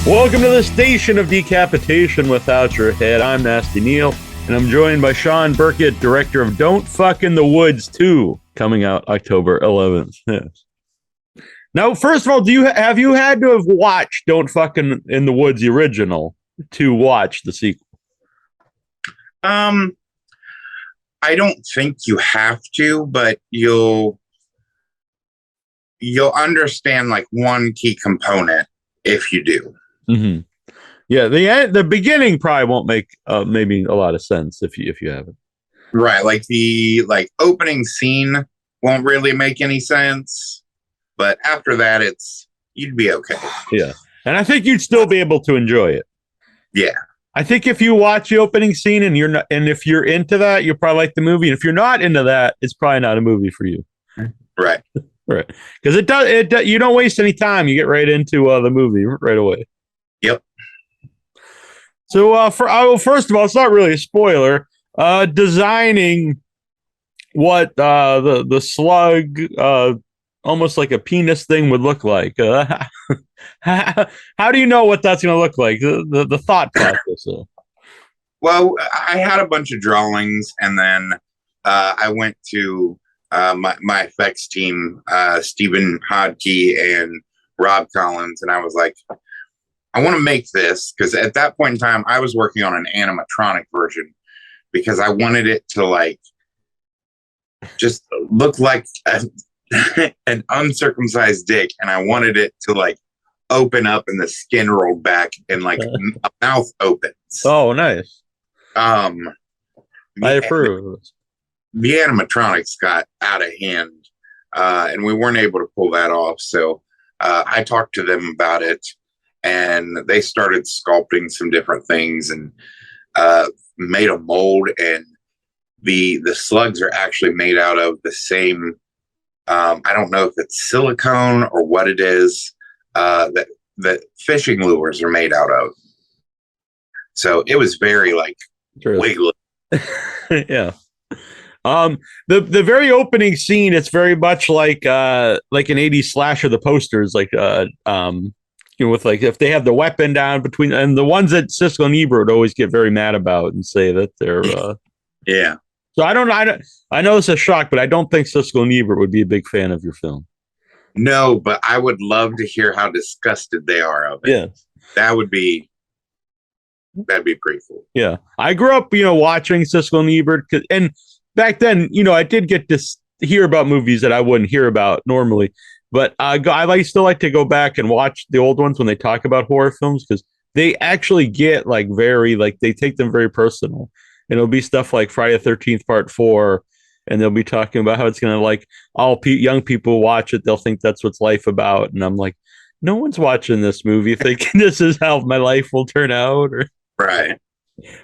Welcome to the station of decapitation without your head. I'm Nasty Neal, and I'm joined by Shawn Burkett, director of Don't Fuck in the Woods 2, coming out October 11th. Yes. Now, first of all, have you had to have watched Don't Fuck in the Woods, the original, to watch the sequel? I don't think you have to, but you'll understand like one key component if you do. Mm-hmm. Yeah, the beginning probably won't make maybe a lot of sense if you haven't. Right, like the opening scene won't really make any sense, but after that, you'd be okay. Yeah, and I think you'd still be able to enjoy it. Yeah, I think if you watch the opening scene and if you're into that, you'll probably like the movie. And if you're not into that, it's probably not a movie for you. Right, right, because it does. You don't waste any time. You get right into the movie right away. Yep. So first of all, it's not really a spoiler. Designing what the slug, almost like a penis thing, would look like. How do you know what that's going to look like? The thought process. Well, I had a bunch of drawings, and then I went to my effects team, Stephen Hodke and Rob Collins, and I was like, I want to make this, because at that point in time, I was working on an animatronic version, because I wanted it to like just look like an uncircumcised dick, and I wanted it to like open up and the skin rolled back and like a mouth opens. Oh, nice. I approve. The animatronics got out of hand, and we weren't able to pull that off. So I talked to them about it, and they started sculpting some different things and made a mold. And the slugs are actually made out of the same. I don't know if it's silicone or what it is that fishing lures are made out of. So it was very like wiggly. Yeah. The very opening scene, it's very much like an 80s slasher. The posters, like with like if they have the weapon down between, and the ones that Siskel and Ebert always get very mad about and say that they're yeah. So I know it's a shock, but I don't think Siskel and Ebert would be a big fan of your film. No, but I would love to hear how disgusted they are of it. Yeah, that'd be pretty cool. Yeah, I grew up, watching Siskel and Ebert, and back then, I did get to hear about movies that I wouldn't hear about normally. But I still like to go back and watch the old ones when they talk about horror films, because they actually get like they take them very personal. And it'll be stuff like Friday the 13th Part 4, and they'll be talking about how it's going to like all young people watch it. They'll think that's what's life about. And I'm like, no one's watching this movie thinking this is how my life will turn out. Right.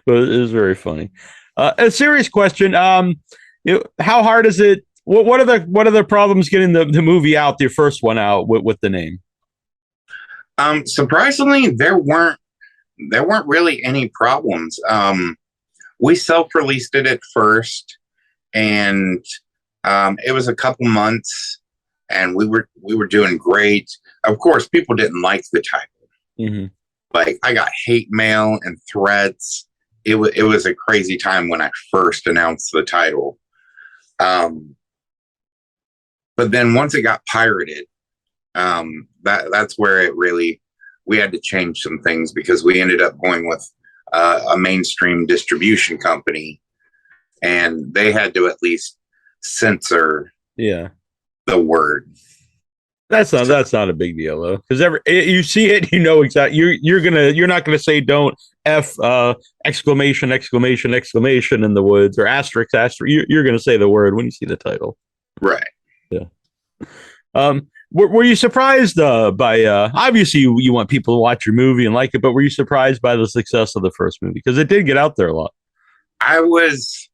But it was very funny. A serious question. How hard is it? What are the problems getting the movie out, the first one out with the name? Surprisingly, there weren't really any problems. We self-released it at first, and it was a couple months, and we were doing great. Of course, people didn't like the title. Mm-hmm. Like, I got hate mail and threats. It was a crazy time when I first announced the title. But then once it got pirated, that's where we had to change some things, because we ended up going with a mainstream distribution company, and they had to at least censor the word. That's not a big deal though, because you see it, exactly. You're not gonna say don't F exclamation in the woods, or asterisk. You're gonna say the word when you see the title. Right. Yeah. Were you surprised by obviously you want people to watch your movie and like it, but were you surprised by the success of the first movie, because it did get out there a lot? I was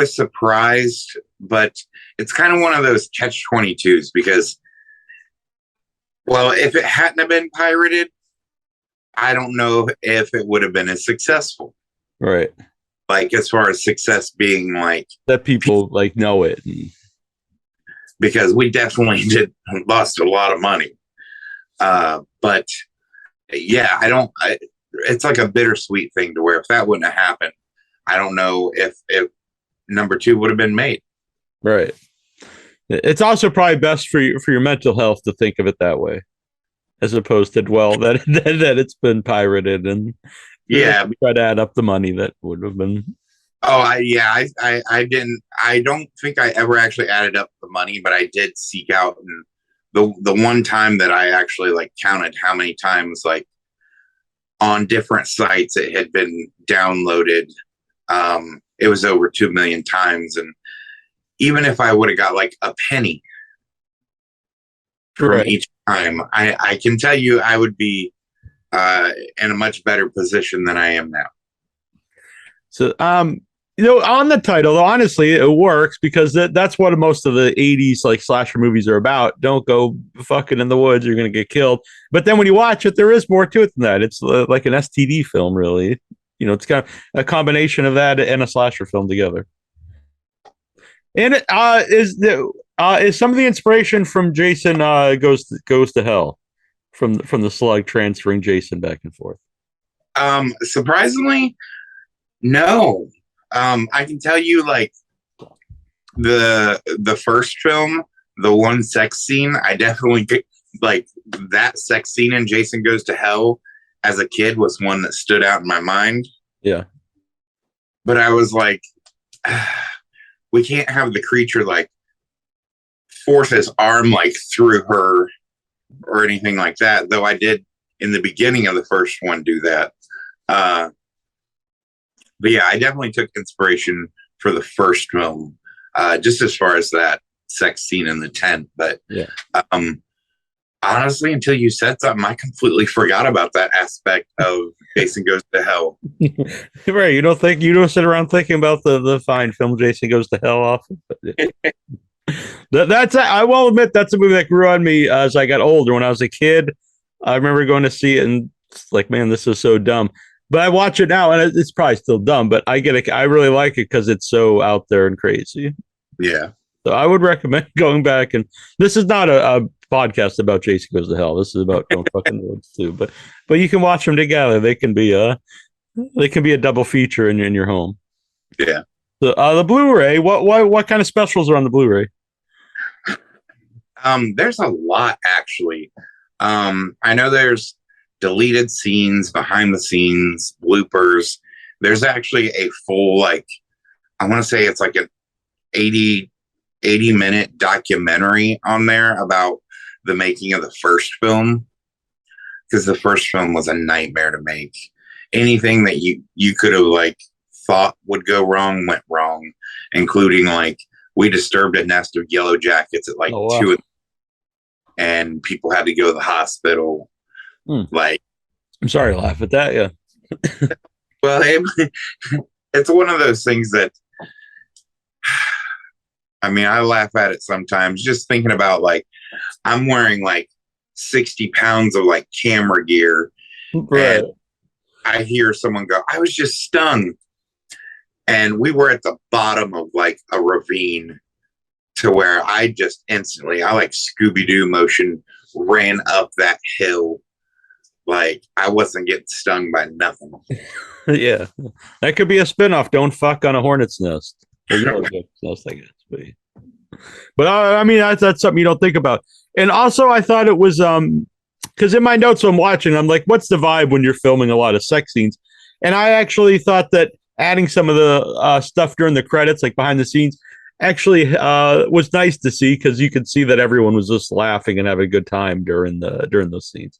surprised, but it's kind of one of those catch-22s, because, well, if it hadn't have been pirated, I don't know if it would have been as successful. Right. Like, as far as success being like that people like know it. Because we definitely lost a lot of money. But yeah, it's like a bittersweet thing to where if that wouldn't have happened, I don't know if number two would have been made. Right. It's also probably best for your mental health to think of it that way, as opposed to dwell that it's been pirated and Yeah. try to add up the money that would have been. Oh, I didn't. I don't think I ever actually added up the money, but I did seek out, and the one time that I actually like counted how many times like on different sites it had been downloaded. It was over 2 million times, and even if I would have got like a penny from Right. each time, I can tell you I would be in a much better position than I am now. So, on the title, honestly, it works because that's what most of the 80s like slasher movies are about. Don't go fucking in the woods, you're going to get killed. But then when you watch it, there is more to it than that. It's like an STD film, really. It's kind of a combination of that and a slasher film together. And is some of the inspiration from Jason goes to hell from the Slug transferring Jason back and forth? Surprisingly, no. I can tell you, like the first film, the one sex scene, I definitely like that sex scene in Jason Goes to Hell as a kid was one that stood out in my mind. Yeah, but I was like, we can't have the creature like force his arm like through her or anything like that. Though I did in the beginning of the first one do that. But yeah, I definitely took inspiration for the first film, just as far as that sex scene in the tent. But yeah, honestly, until you said something, I completely forgot about that aspect of Jason Goes to Hell. Right. You don't sit around thinking about the fine film Jason Goes to Hell off. I will admit that's a movie that grew on me as I got older. When I was a kid, I remember going to see it and it's like, man, this is so dumb. But I watch it now and it's probably still dumb, but I get it. I really like it because it's so out there and crazy. Yeah. So I would recommend going back, and this is not a podcast about Jason Goes to Hell. This is about Don't Fucking Woods too. But you can watch them together. They can be a double feature in your home. Yeah. So the Blu-ray. What kind of specials are on the Blu-ray? There's a lot actually. I know there's deleted scenes, behind the scenes, bloopers. There's actually a full like I want to say it's like an 80 minute documentary on there about the making of the first film, because the first film was a nightmare to make. Anything that you could have like thought would go wrong went wrong, including like we disturbed a nest of yellow jackets at like 2 and people had to go to the hospital. Like, I'm sorry to laugh at that. Yeah. Well, it's one of those things that I mean, I laugh at it sometimes just thinking about like I'm wearing like 60 pounds of like camera gear. Right. And I hear someone go, I was just stung. And we were at the bottom of like a ravine to where I just instantly, I like Scooby-Doo motion ran up that hill. Like I wasn't getting stung by nothing. Yeah. That could be a spinoff. Don't fuck on a hornet's nest. Nest, I guess. But I mean, that's something you don't think about. And also I thought it was, because in my notes I'm watching, I'm like, what's the vibe when you're filming a lot of sex scenes? And I actually thought that adding some of the stuff during the credits, like behind the scenes, actually was nice to see, because you could see that everyone was just laughing and having a good time during those scenes.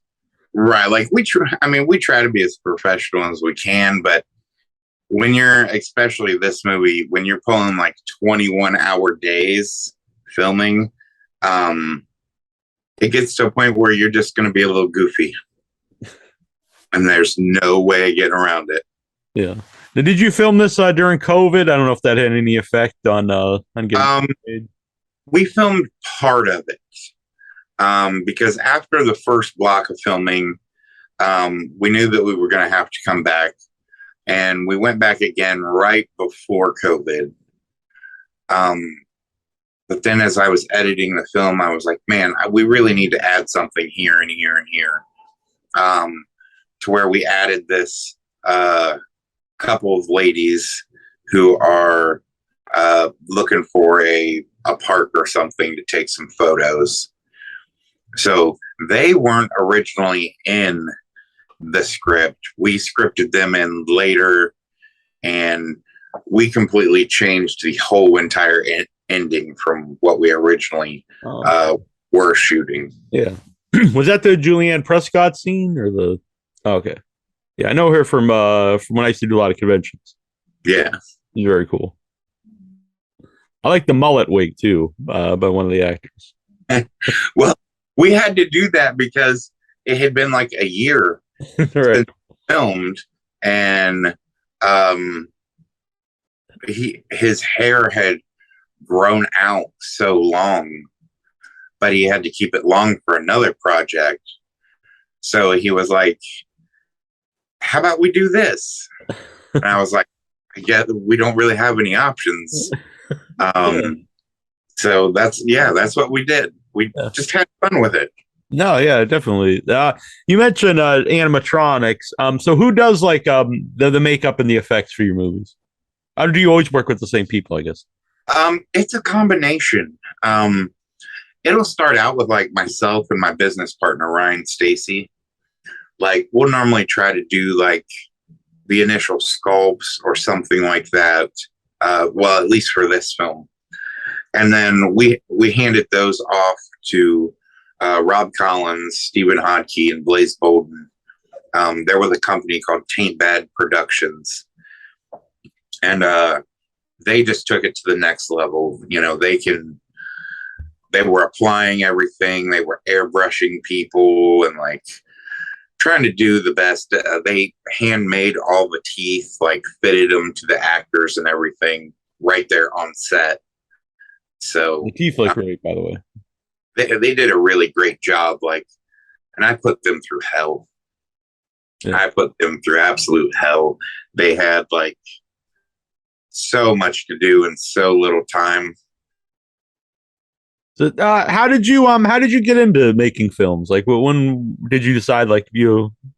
Right. Like we try to be as professional as we can, but when you're, especially this movie, when you're pulling like 21-hour days filming, it gets to a point where you're just going to be a little goofy and there's no way of getting around it. Yeah. Now, did you film this during COVID? I don't know if that had any effect on getting paid. We filmed part of it. Because after the first block of filming, we knew that we were going to have to come back, and we went back again right before COVID. But then as I was editing the film, I was like, man, we really need to add something here and here and here. to where we added this couple of ladies who are looking for a park or something to take some photos. So they weren't originally in the script. We scripted them in later, and we completely changed the whole entire ending from what we originally were shooting. Yeah. Was that the Julianne Prescott scene or the? Oh, okay. Yeah, I know her from when I used to do a lot of conventions. Yeah, She's very cool. I like the mullet wig too, by one of the actors. Well, we had to do that because it had been like a year Right. since filmed, and his hair had grown out so long, but he had to keep it long for another project. So he was like, how about we do this? And I was like, yeah, we don't really have any options. So that's what we did. We just had fun with it. No, yeah, definitely. You mentioned animatronics. So who does like the makeup and the effects for your movies? Or do you always work with the same people, I guess? It's a combination. It'll start out with like myself and my business partner, Ryan Stacy. Like we'll normally try to do like the initial sculpts or something like that. Well, at least for this film. And then we handed those off to Rob Collins, Stephen Hodke, and Blaze Bolden. There was a company called Taint Bad Productions. And they just took it to the next level. You know, they were applying everything. They were airbrushing people and like trying to do the best. They handmade all the teeth, like fitted them to the actors and everything right there on set. So the teeth look great, by the way. They did a really great job. Like, and I put them through hell. Yeah. I put them through absolute hell. They had like so much to do in so little time. So, how did you get into making films? Like, when did you decide like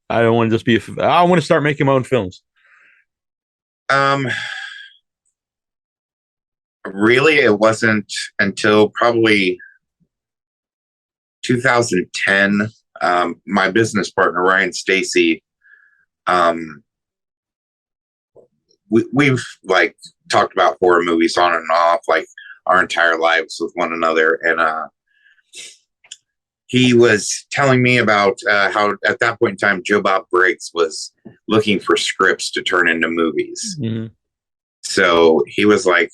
I don't want to just be I want to start making my own films? Really, it wasn't until probably 2010. My business partner Ryan Stacy, we've like talked about horror movies on and off like our entire lives with one another, and he was telling me about how at that point in time Joe Bob Briggs was looking for scripts to turn into movies. Mm-hmm. So he was like,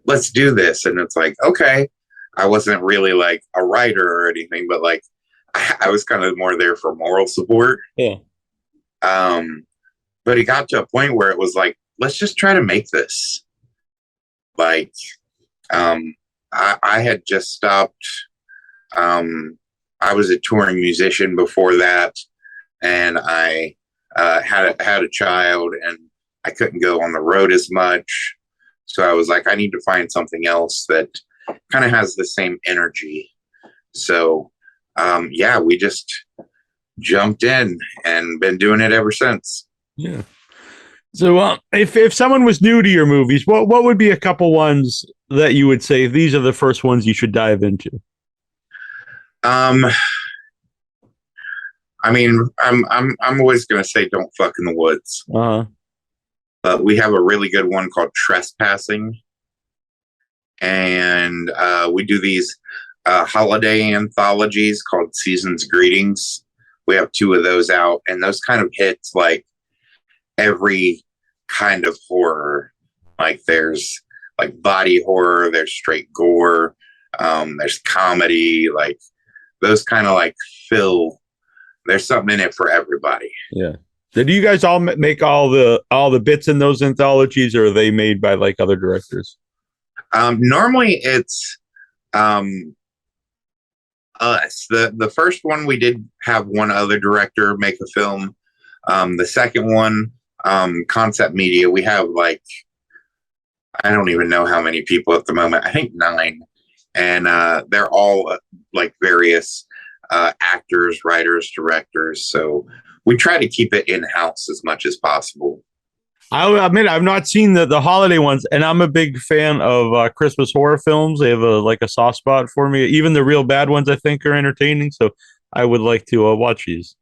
let's do this. And it's like, okay. I wasn't really like a writer or anything, but like I was kind of more there for moral support. Yeah. But it got to a point where it was like, let's just try to make this. Like, I had just stopped. I was a touring musician before that, and I had a child, and I couldn't go on the road as much. So I was like, I need to find something else that kind of has the same energy. So, we just jumped in and been doing it ever since. Yeah. So, if someone was new to your movies, what would be a couple ones that you would say these are the first ones you should dive into? I mean, I'm always gonna say don't fuck in the woods. But we have a really good one called Trespassing, and we do these holiday anthologies called Season's Greetings. We have 2 of those out, and those kind of hits like every kind of horror. Like there's like body horror, there's straight gore, there's comedy, like those kind of like there's something in it for everybody. Yeah. Did you guys all make all the bits in those anthologies, or are they made by like other directors? Normally it's us. The first one we did have one other director make a film. The second one, Concept Media, we have like, I don't even know how many people at the moment. I think 9, and they're all like various actors, writers, directors. So we try to keep it in-house as much as possible. I'll admit I've not seen the holiday ones, and I'm a big fan of Christmas horror films. They have a soft spot for me. Even the real bad ones, I think, are entertaining. So I would like to watch these.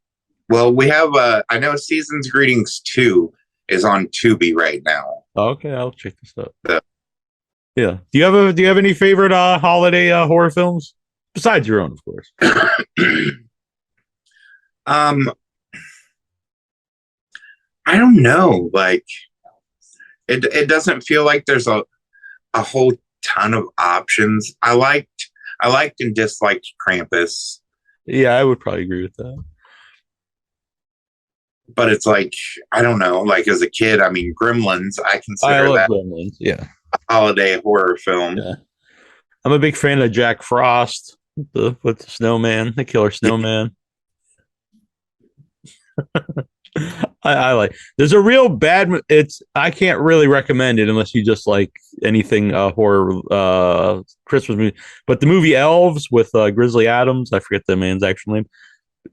Well, we have I know Season's Greetings 2 is on Tubi right now. Okay, I'll check this out. Yeah. Do you have any favorite holiday horror films besides your own, of course? I don't know. Like it doesn't feel like there's a whole ton of options. I liked and disliked Krampus. Yeah, I would probably agree with that. But it's like, I don't know, like as a kid, I mean, Gremlins, I consider that Gremlins, yeah, a holiday horror film. Yeah. I'm a big fan of Jack Frost with the snowman, the killer snowman. I like. There's a real bad. I can't really recommend it unless you just like anything horror Christmas movie. But the movie Elves with Grizzly Adams, I forget the man's actual name.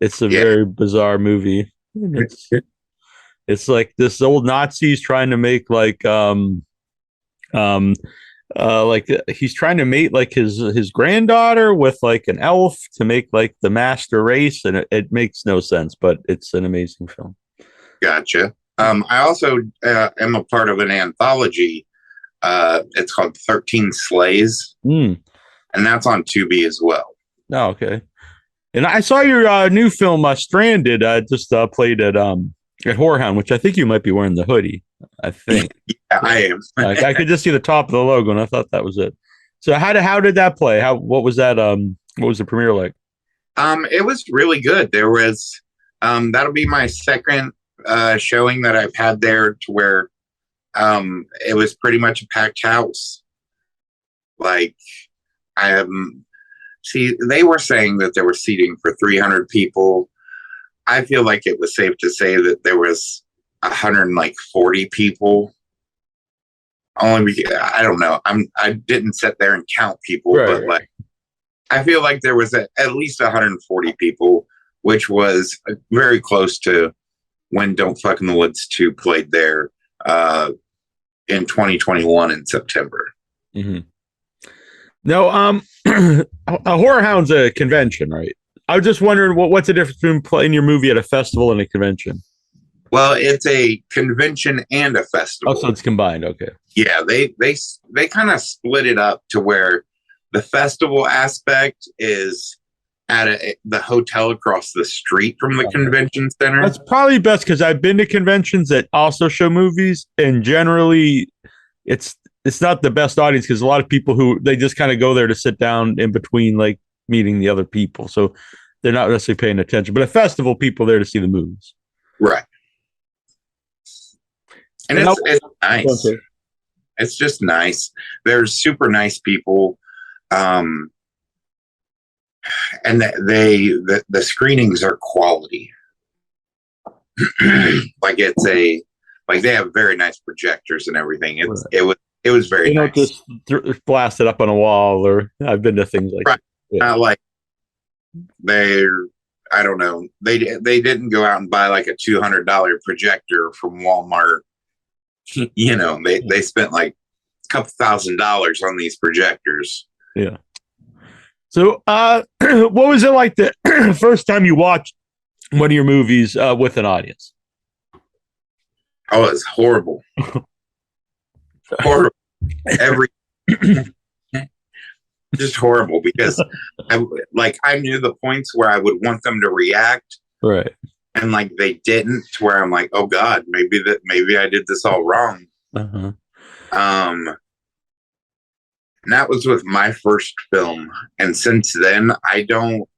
It's a very bizarre movie. It's like this old Nazis trying to make like he's trying to mate like his granddaughter with like an elf to make like the master race, and it makes no sense, but it's an amazing film. Gotcha. I also am a part of an anthology. It's called 13 Slays, and that's on Tubi as well. Oh, okay. And I saw your new film Stranded. Just played at Whorehound, which I think you might be wearing the hoodie. I think. Yeah, I am. I could just see the top of the logo, and I thought that was it. So how did that play? What was that? What was the premiere like? It was really good. There was that'll be my second showing that I've had there, to where it was pretty much a packed house. Like they were saying that there was seating for 300 people. I feel like it was safe to say that there was 140 people. Only because, I don't know. I didn't sit there and count people, right, but like I feel like there was at least 140 people, which was very close to when Don't Fuck in the Woods 2 played there in 2021 in September. Mm-hmm. No, a Horror Hound's a convention, right? I was just wondering what's the difference between playing your movie at a festival and a convention? Well, it's a convention and a festival. Oh, so it's combined. Okay. Yeah, they kind of split it up to where the festival aspect is at the hotel across the street from the convention center. That's probably best because I've been to conventions that also show movies, and generally it's not the best audience because a lot of people who they just kind of go there to sit down in between like meeting the other people, so they're not necessarily paying attention. But a festival, people there to see the movies, right? And it's nice. Okay. It's just nice. They're super nice people, and the screenings are quality. Like they have very nice projectors and everything. It was very nice. Don't just blast it up on a wall, or I've been to things like that. Yeah. Not like I don't know. They didn't go out and buy like a $200 projector from Walmart. You know, they spent like a couple $1,000s on these projectors. Yeah. So, what was it like the first time you watched one of your movies with an audience? Oh, it's horrible. Horrible. Just horrible, because I knew the points where I would want them to react, right? And like they didn't, to where I'm like, oh God, maybe I did this all wrong. Uh-huh. And that was with my first film, and since then I don't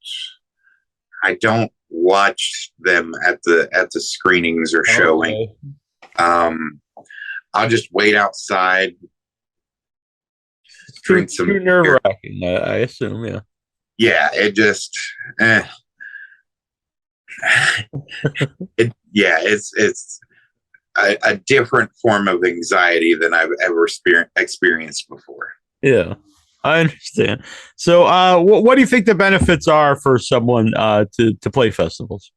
watch them at the screenings or showing. Okay. I'll just wait outside. Drink some too nerve-wracking, I assume, yeah. Yeah, it just it's a different form of anxiety than I've ever experienced before. Yeah. I understand. So, what do you think the benefits are for someone to play festivals?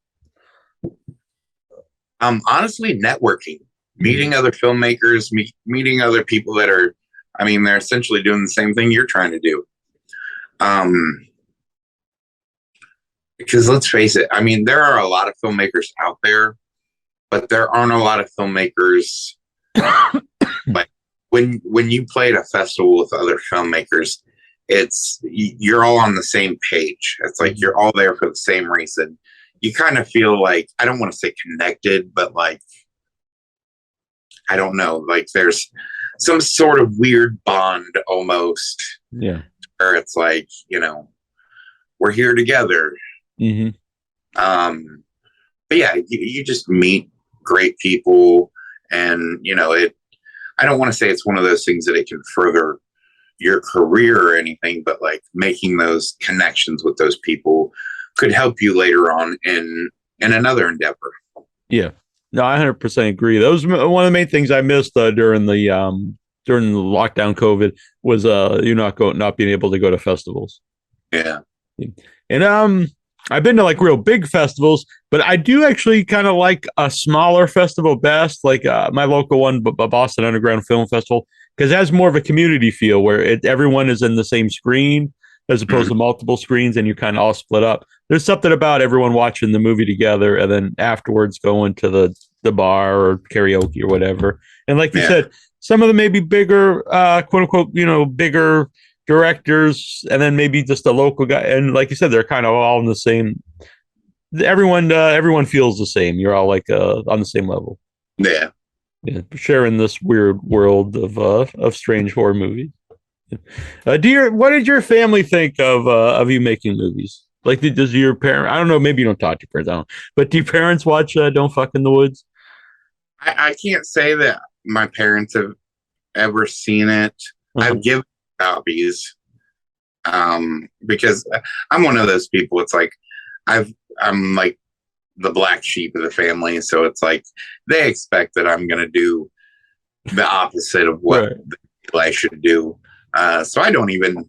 Honestly, networking, meeting other filmmakers, meeting other people that are, I mean, they're essentially doing the same thing you're trying to do. Because let's face it, I mean, there are a lot of filmmakers out there, but there aren't a lot of filmmakers. Like when you play at a festival with other filmmakers, you're all on the same page. It's like you're all there for the same reason. You kind of feel like, I don't want to say connected, but like, I don't know, like there's some sort of weird bond almost. Yeah. Where it's like, we're here together. Mm-hmm. But yeah, you just meet great people, and I don't want to say it's one of those things that it can further your career or anything, but like making those connections with those people could help you later on in another endeavor. Yeah, no, I 100% agree. That was one of the main things I missed during the lockdown COVID was not being able to go to festivals. Yeah, and I've been to like real big festivals, but I do actually kind of like a smaller festival best, like my local one, Boston Underground Film Festival, because it has more of a community feel where everyone is in the same screen as opposed to multiple screens, and you kind of all split up. There's something about everyone watching the movie together, and then afterwards going to the bar or karaoke or whatever. And like you said, some of them may be bigger, quote unquote, bigger directors, and then maybe just a local guy. And like you said, they're kind of all in the same. Everyone feels the same. You're all like on the same level. Yeah, sharing this weird world of strange horror movies. What did your family think of you making movies? Like, does your parent? I don't know. Maybe you don't talk to your parents. I don't. But do your parents watch Don't Fuck in the Woods? I can't say that my parents have ever seen it. I've given copies because I'm one of those people. It's like I'm like the black sheep of the family, so it's like they expect that I'm going to do the opposite of what I should do. So I don't even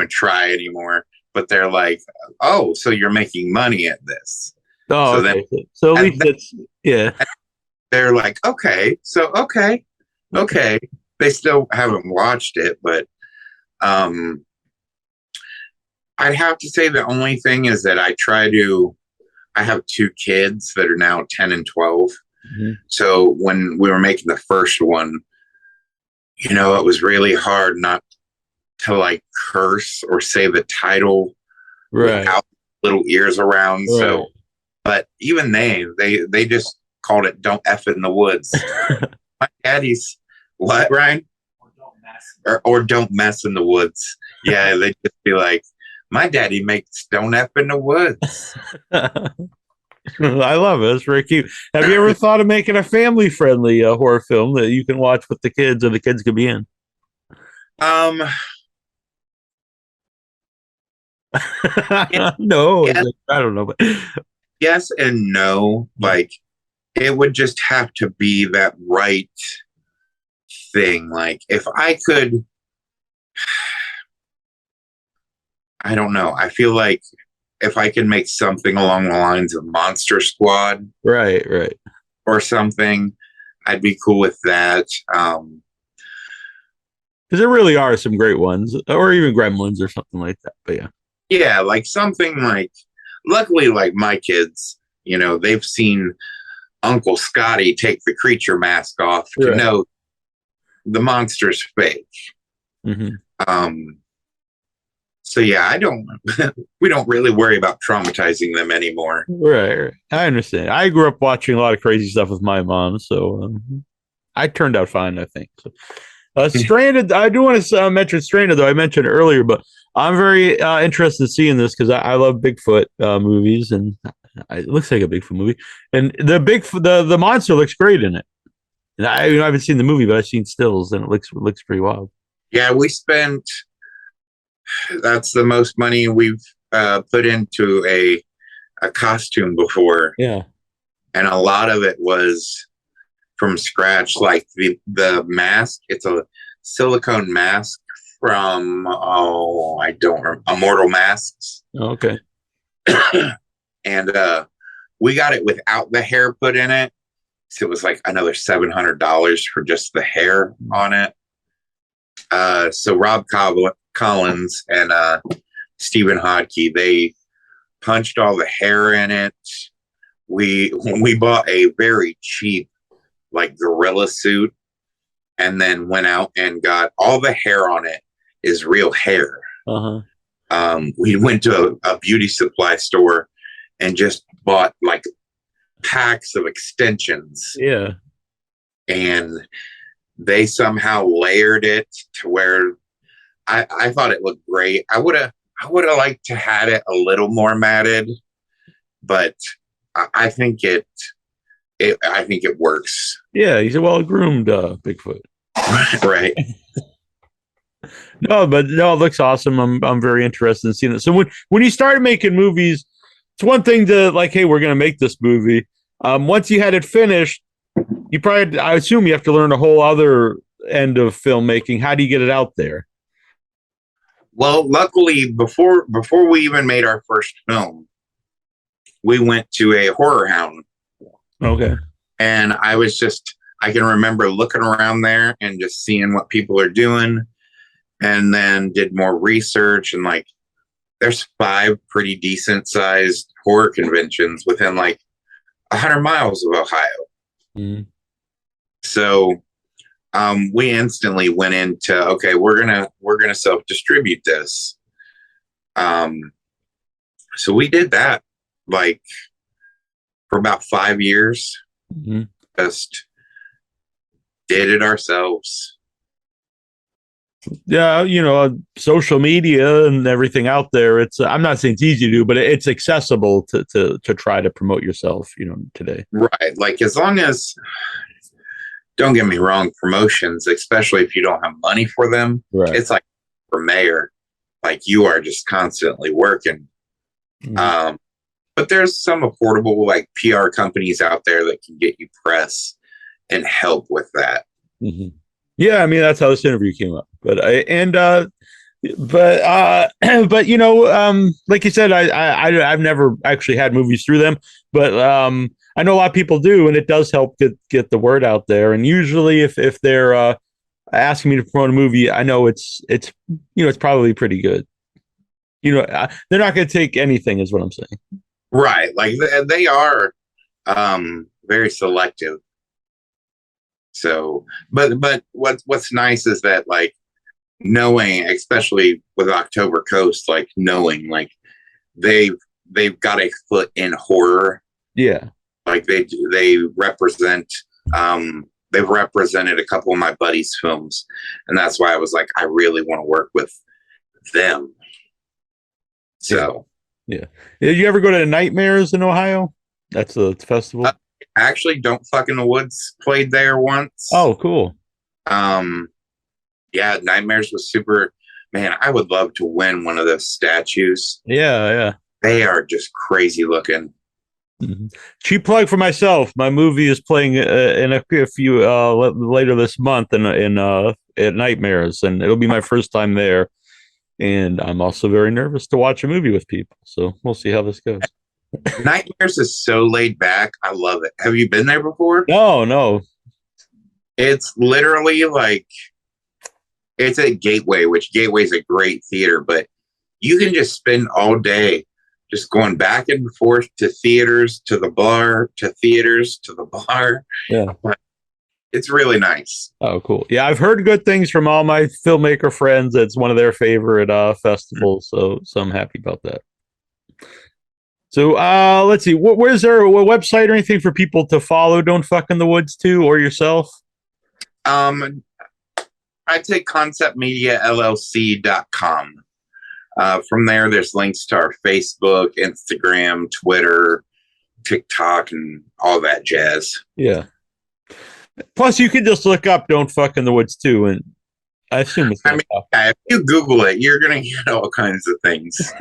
try anymore. But they're like, "Oh, so you're making money at this?" Oh, so okay. So at least it's They're like, okay. They still haven't watched it, but I'd have to say the only thing is that I have two kids that are now 10 and 12. Mm-hmm. So when we were making the first one, it was really hard not to like curse or say the title without little ears around. Right. So, but even they just called it "Don't F in the Woods." My daddy's what, Ryan? Or don't mess in the woods. Yeah, they just be like, my daddy makes "Don't F in the Woods." I love it. It's very cute. Have you ever thought of making a family-friendly horror film that you can watch with the kids, or the kids could be in? No, yes. I don't know, but yes and no. Like, it would just have to be that right thing. Like, if I could, I don't know. I feel like if I could make something along the lines of Monster Squad, right, or something, I'd be cool with that. Because there really are some great ones, or even Gremlins or something like that. But yeah, like something like. Luckily, like my kids, they've seen Uncle Scotty take the creature mask off to know the monster's fake. Mm-hmm. So yeah, we don't really worry about traumatizing them anymore. Right. I understand. I grew up watching a lot of crazy stuff with my mom, so I turned out fine, I think. So, Stranded, I do want to mention Stranded, though I mentioned earlier, but I'm very interested in seeing this because I love Bigfoot movies, and it looks like a Bigfoot movie. And the monster looks great in it. And I haven't seen the movie, but I've seen stills, and it looks pretty wild. Yeah, that's the most money we've put into a costume before. Yeah, and a lot of it was from scratch. Like the mask, it's a silicone mask from I don't remember, Immortal Masks. Okay. And we got it without the hair put in it. So it was like another $700 for just the hair on it. So Rob Collins and Stephen Hodke, they punched all the hair in it. We bought a very cheap like gorilla suit, and then went out and got all the hair on it is real hair. We went to a beauty supply store and just bought like packs of extensions. Yeah. And they somehow layered it to where I thought it looked great. I would have liked to had it a little more matted, but I think it works. Yeah, he's a well-groomed Bigfoot. Right. No, but no, it looks awesome. I'm very interested in seeing it. So when you started making movies, it's one thing to like, hey, we're gonna make this movie. Once you had it finished, you probably, I assume, you have to learn a whole other end of filmmaking. How do you get it out there? Well, luckily, before we even made our first film, we went to a horror hound. Okay. And I can remember looking around there and just seeing what people are doing, and then did more research, and like there's 5 pretty decent sized horror conventions within like 100 miles of Ohio. Mm. So we instantly went into, okay, we're gonna self-distribute this. So we did that like for about 5 years. Mm-hmm. Just did it ourselves. Yeah, social media and everything out there. It's, I'm not saying it's easy to do, but it's accessible to try to promote yourself, today. Right. Like, as long as, don't get me wrong, promotions, especially if you don't have money for them, right. It's like for mayor, like you are just constantly working. Mm-hmm. But there's some affordable like PR companies out there that can get you press and help with that. Mm-hmm. Yeah, I mean, that's how this interview came up. But like you said, I've never actually had movies through them, but I know a lot of people do, and it does help get the word out there. And usually, if they're asking me to promote a movie, I know it's probably pretty good. They're not going to take anything, is what I'm saying. Right, like they are very selective. So, but what's nice is that, like, knowing, especially with October Coast, like knowing like they've got a foot in horror. Yeah, like they represent. They've represented a couple of my buddies' films, and that's why I was like, I really want to work with them. So, yeah. Did you ever go to Nightmares in Ohio? That's a festival. Actually, Don't Fuck in the Woods played there once. Oh, cool. Yeah, Nightmares was super. Man, I would love to win one of those statues. Yeah. They are just crazy looking. Mm-hmm. Cheap plug for myself. My movie is playing in a few later this month in at Nightmares, and it'll be my first time there. And I'm also very nervous to watch a movie with people, so we'll see how this goes. Nightmares is so laid back. I love it. Have you been there before? No. It's literally like, it's at Gateway, which Gateway is a great theater, but you can just spend all day just going back and forth to theaters, to the bar, to theaters, to the bar. Yeah. It's really nice. Oh, cool. Yeah, I've heard good things from all my filmmaker friends. It's one of their favorite festivals, so I'm happy about that. So let's see. Where's there a website or anything for people to follow Don't Fuck in the Woods to, or yourself? I'd say conceptmediallc.com. From there's links to our Facebook, Instagram, Twitter, TikTok, and all that jazz. Yeah. Plus, you can just look up "Don't Fuck in the Woods" too, and I assume it's. If you Google it, you're gonna get all kinds of things.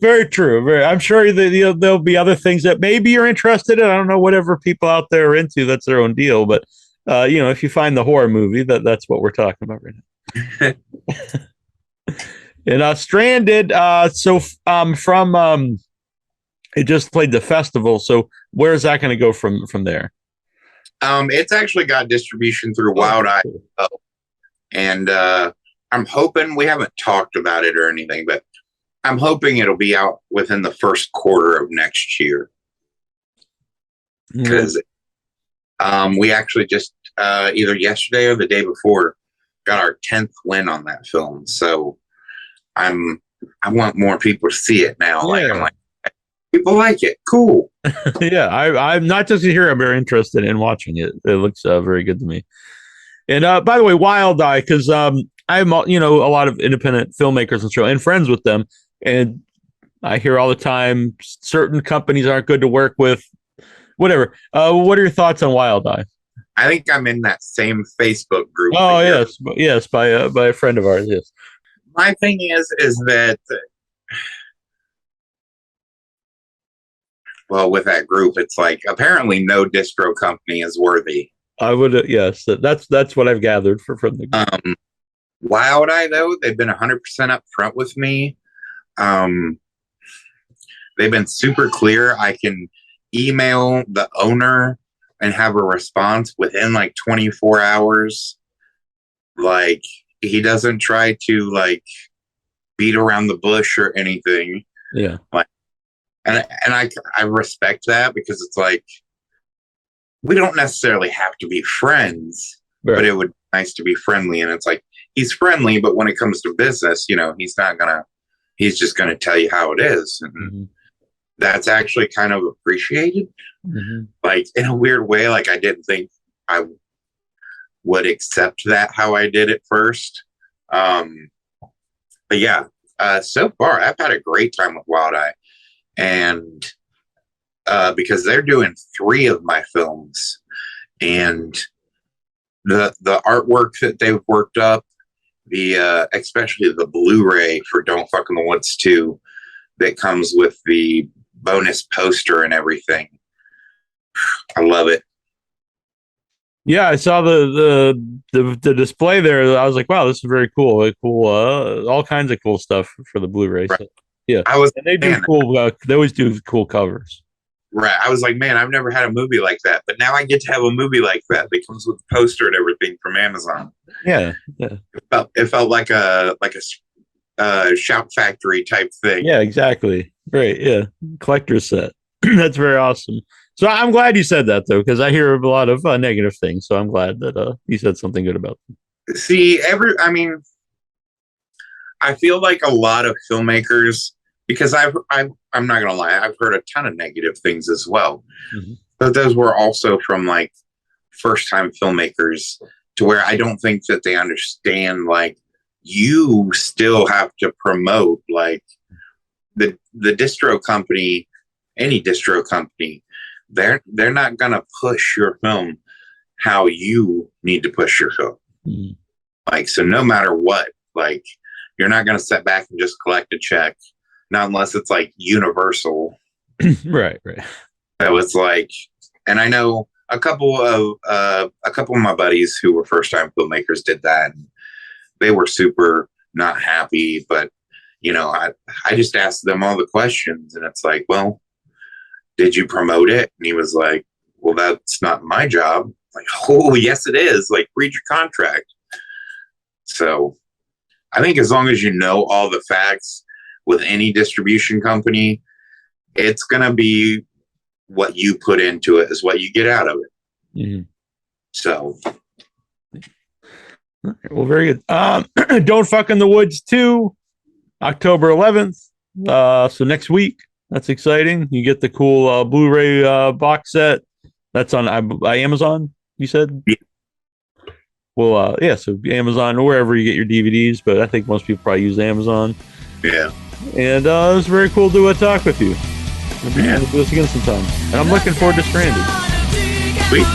Very true. I'm sure that there'll be other things that maybe you're interested in. I don't know, whatever people out there are into, that's their own deal. But if you find the horror movie, that's what we're talking about right now. And Stranded, from it just played the festival. So where is that going to go from there? It's actually got distribution through Wild Eye, and I'm hoping, we haven't talked about it or anything, but I'm hoping it'll be out within the first quarter of next year. Because we actually just either yesterday or the day before got our 10th win on that film. So I want more people to see it now. Yeah. Like, I'm like, people like it. Cool. Yeah, I'm not just here. I'm very interested in watching it. It looks very good to me. And by the way, Wild Eye, because I'm a lot of independent filmmakers and show and friends with them, and I hear all the time certain companies aren't good to work with. Whatever. What are your thoughts on Wild Eye? I think I'm in that same Facebook group. Oh yes, by a friend of ours. Yes. My thing is that, well, with that group, it's like apparently no distro company is worthy. I would, yes. That's what I've gathered from the group. Wild Eye, though, they've been 100% upfront with me. They've been super clear. I can email the owner and have a response within like 24 hours. Like, he doesn't try to like beat around the bush or anything. Yeah. Like, and I respect that, because it's like, we don't necessarily have to be friends, right, but it would be nice to be friendly. And it's like, he's friendly, but when it comes to business, he's just gonna tell you how it is. And that's actually kind of appreciated. Like, in a weird way, like I didn't think I would accept that how I did at first. But yeah, so far I've had a great time with Wild Eye. And because they're doing 3 of my films, and the artwork that they've worked up, the especially the Blu-ray for Don't Fuck in the Woods 2 that comes with the bonus poster and everything. I love it. Yeah, I saw the display there. I was like, wow, this is very cool. Like, cool, all kinds of cool stuff for the Blu-ray. Right. So, yeah, and they do cool. They always do cool covers. Right. I was like, man, I've never had a movie like that, but now I get to have a movie like that that comes with the poster and everything from Amazon. Yeah. It felt like a Shout Factory type thing. Yeah, exactly. Great. Yeah, collector's set. That's very awesome. So I'm glad you said that, though, because I hear a lot of negative things. So I'm glad that you said something good about them. See, I feel like a lot of filmmakers, because I'm not gonna lie, I've heard a ton of negative things as well. But those were also from like first time filmmakers, to where I don't think that they understand, like, you still have to promote, like, the distro company, any distro company, they're not gonna push your film how you need to push your film. Like, so no matter what, like, you're not gonna sit back and just collect a check, not unless it's like Universal. Right. So it's like, and I know a couple of my buddies who were first time filmmakers did that, and they were super not happy. But I just asked them all the questions, and it's like, well, did you promote it? And he was like, well, that's not my job. Like, oh, yes, it is. Like, read your contract. So I think as long as you know all the facts with any distribution company, it's going to be what you put into it is what you get out of it. So. Well, very good. Don't Fuck in the Woods 2, October 11th. So next week. That's exciting. You get the cool Blu-ray box set. That's on Amazon, you said? Yeah. Well, so Amazon or wherever you get your DVDs, but I think most people probably use Amazon. Yeah. And it was very cool to talk with you. We'll do this again sometime. And I'm looking forward to Stranded. Sweet.